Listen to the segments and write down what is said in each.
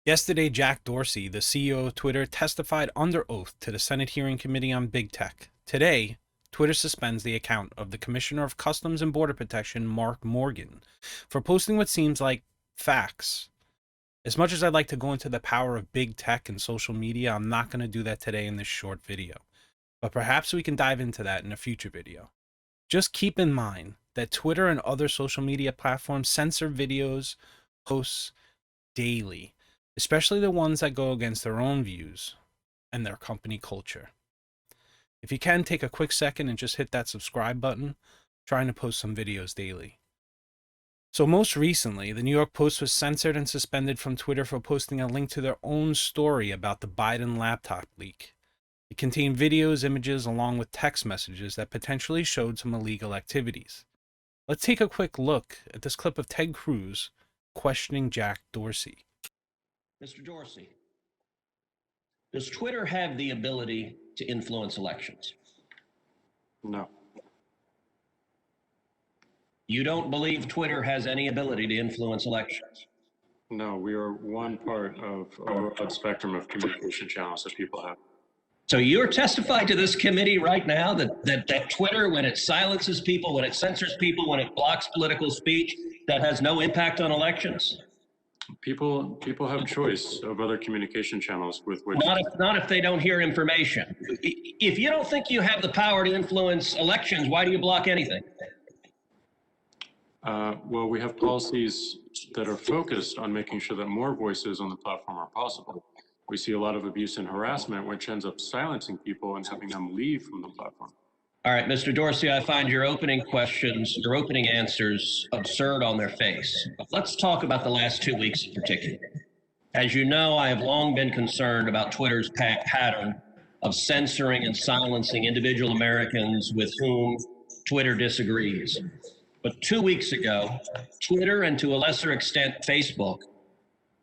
Yesterday, Jack Dorsey, the CEO of Twitter, testified under oath to the Senate Hearing Committee on Big Tech. Today, Twitter suspends the account of the Commissioner of Customs and Border Protection, Mark Morgan, for posting what seems like facts. As much as I'd like to go into the power of big tech and social media, I'm not going to do that today in this short video. But perhaps we can dive into that in a future video. Just keep in mind that Twitter and other social media platforms censor videos, posts daily, especially the ones that go against their own views and their company culture. If you can, take a quick second and just hit that subscribe button. I'm trying to post some videos daily. So most recently, the New York Post was censored and suspended from Twitter for posting a link to their own story about the Biden laptop leak. It contained videos, images, along with text messages that potentially showed some illegal activities. Let's take a quick look at this clip of Ted Cruz questioning Jack Dorsey. Mr. Dorsey, does Twitter have the ability to influence elections? No. You don't believe Twitter has any ability to influence elections? No, we are one part of a broad spectrum of communication channels that people have. So you're testifying to this committee right now that Twitter, when it silences people, when it censors people, when it blocks political speech, that has no impact on elections? People have choice of other communication channels with which... Not if they don't hear information. If you don't think you have the power to influence elections, why do you block anything? Well, we have policies that are focused on making sure that more voices on the platform are possible. We see a lot of abuse and harassment, which ends up silencing people and having them leave from the platform. All right, Mr. Dorsey, I find your opening questions, your opening answers absurd on their face. Let's talk about the last 2 weeks in particular. As you know, I have long been concerned about Twitter's pattern of censoring and silencing individual Americans with whom Twitter disagrees. But 2 weeks ago, Twitter, and to a lesser extent Facebook,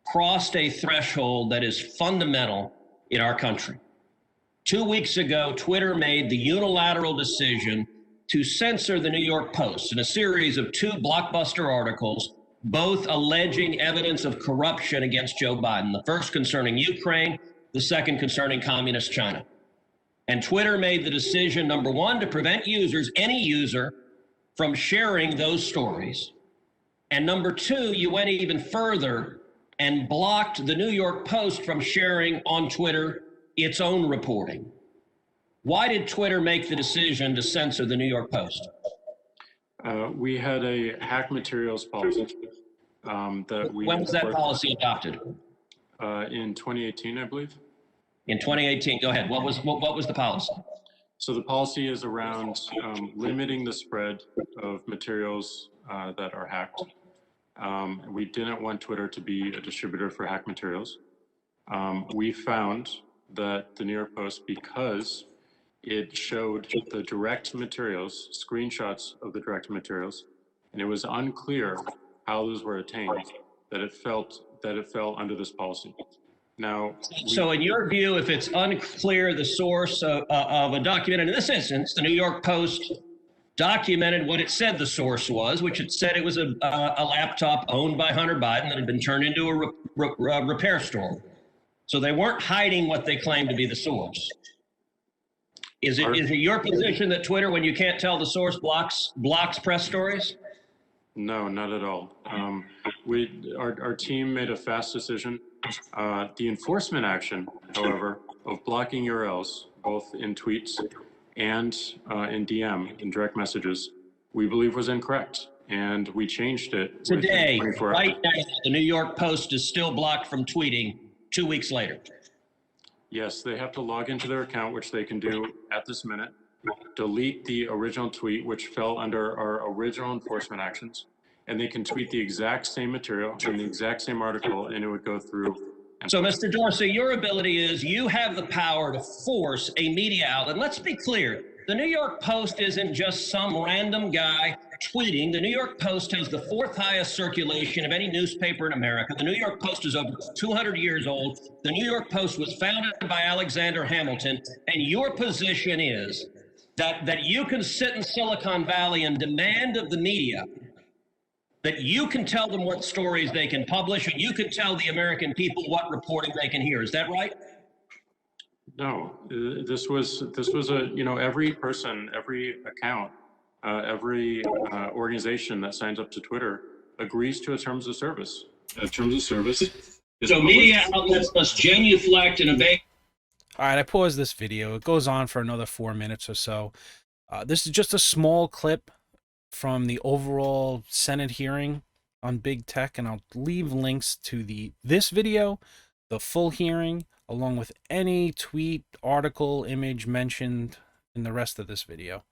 crossed a threshold that is fundamental in our country. 2 weeks ago, Twitter made the unilateral decision to censor the New York Post in a series of 2 blockbuster articles, both alleging evidence of corruption against Joe Biden, the first concerning Ukraine, the second concerning communist China. And Twitter made the decision, number one, to prevent users, any user, from sharing those stories. And number two, you went even further and blocked the New York Post from sharing on Twitter its own reporting. Why did Twitter make the decision to censor the New York Post? We had a hack materials policy that we... When was that policy adopted? In 2018, I believe. In 2018, go ahead. What was the policy? So the policy is around limiting the spread of materials that are hacked. We didn't want Twitter to be a distributor for hacked materials. We found that the New York Post, because it showed the direct materials, screenshots of the direct materials, and it was unclear how those were attained, that it fell under this policy. Now, so in your view, if it's unclear the source of a document, and in this instance, the New York Post documented what it said the source was, which it said it was a laptop owned by Hunter Biden that had been turned into a repair store. So they weren't hiding what they claimed to be the source. Is it your position that Twitter, when you can't tell the source, blocks press stories? No, not at all. Our team made a fast decision. The enforcement action, however, of blocking URLs, both in tweets and in DM, in direct messages, we believe was incorrect. And we changed it. Today, right now, the New York Post is still blocked from tweeting 2 weeks later. Yes, they have to log into their account, which they can do at this minute, delete the original tweet, which fell under our original enforcement actions, and they can tweet the exact same material in the exact same article, and it would go through. So, Mr. Dorsey, your ability is you have the power to force a media outlet. Let's be clear. The New York Post isn't just some random guy tweeting. The New York Post has the 4th highest circulation of any newspaper in America. The New York Post is over 200 years old. The New York Post was founded by Alexander Hamilton. And your position is that you can sit in Silicon Valley and demand of the media that you can tell them what stories they can publish, and you can tell the American people what reporting they can hear. Is that right? No, this was every person, every account, every organization that signs up to Twitter agrees to a terms of service. Terms of service. So media outlets must genuflect and obey. All right, I paused this video. It goes on for another 4 minutes or so. This is just a small clip from the overall Senate hearing on big tech, and I'll leave links to this video, the full hearing, along with any tweet, article, image mentioned in the rest of this video.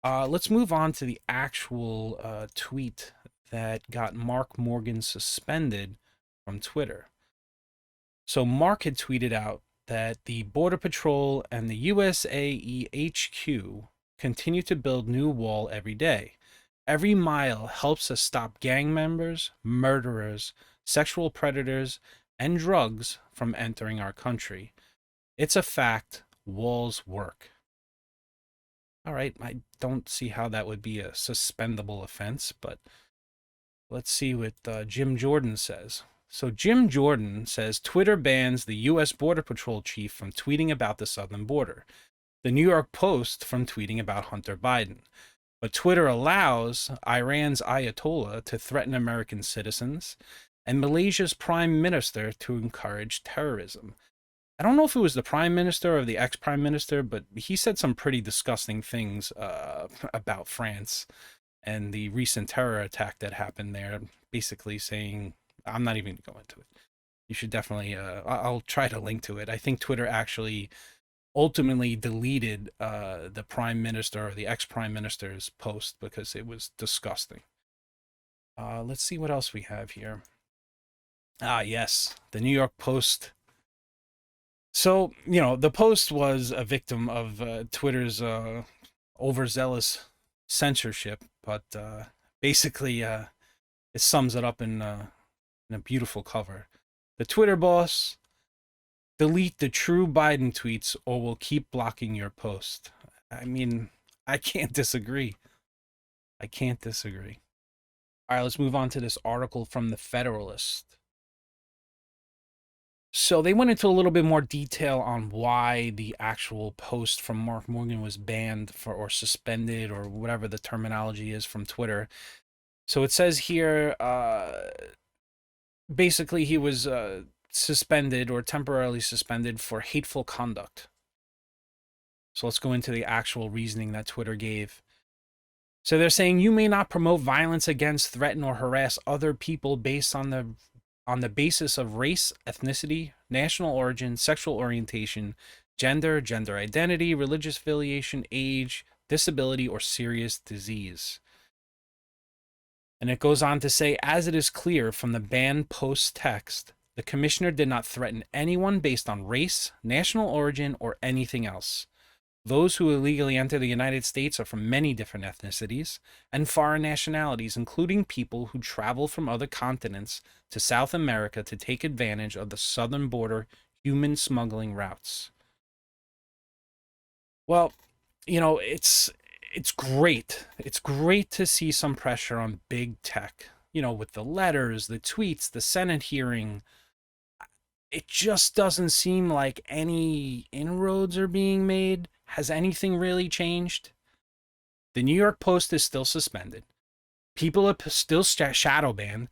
Let's move on to the actual tweet that got Mark Morgan suspended from Twitter. So Mark had tweeted out that the Border Patrol and the USAE HQ continue to build new wall every day. Every mile helps us stop gang members, murderers, sexual predators, and drugs from entering our country. It's a fact. Walls work. All right, I don't see how that would be a suspendable offense, but let's see what Jim Jordan says. So Jim Jordan says Twitter bans the U.S. Border Patrol chief from tweeting about the southern border, the New York Post from tweeting about Hunter Biden. But Twitter allows Iran's Ayatollah to threaten American citizens and Malaysia's prime minister to encourage terrorism. I don't know if it was the prime minister or the ex-prime minister, but he said some pretty disgusting things about France and the recent terror attack that happened there, basically saying, I'm not even going to go into it. You should definitely, I'll try to link to it. I think Twitter actually ultimately deleted the prime minister or the ex-prime minister's post because it was disgusting. Let's see what else we have here. Ah, yes, the New York Post. So, the Post was a victim of Twitter's overzealous censorship, but basically it sums it up in a beautiful cover. The Twitter boss: delete the true Biden tweets or we'll keep blocking your post. I mean, I can't disagree. I can't disagree. All right, let's move on to this article from the Federalist. So they went into a little bit more detail on why the actual post from Mark Morgan was banned or suspended or whatever the terminology is from Twitter. So it says here, basically he was suspended or temporarily suspended for hateful conduct. So let's go into the actual reasoning that Twitter gave. So they're saying you may not promote violence against, threaten, or harass other people based on the basis of race, ethnicity, national origin, sexual orientation, gender, gender identity, religious affiliation, age, disability, or serious disease. And it goes on to say, as it is clear from the banned post text, the commissioner did not threaten anyone based on race, national origin, or anything else. Those who illegally enter the United States are from many different ethnicities and foreign nationalities, including people who travel from other continents to South America to take advantage of the southern border human smuggling routes. Well, it's great. It's great to see some pressure on big tech, with the letters, the tweets, the Senate hearing. It just doesn't seem like any inroads are being made. Has anything really changed? The New York Post is still suspended. People are still shadow banned.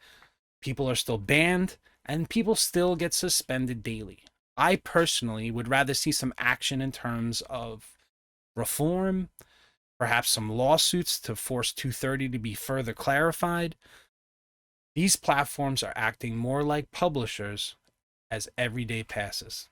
People are still banned, and people still get suspended daily. I personally would rather see some action in terms of reform, perhaps some lawsuits to force 230 to be further clarified. These platforms are acting more like publishers as every day passes.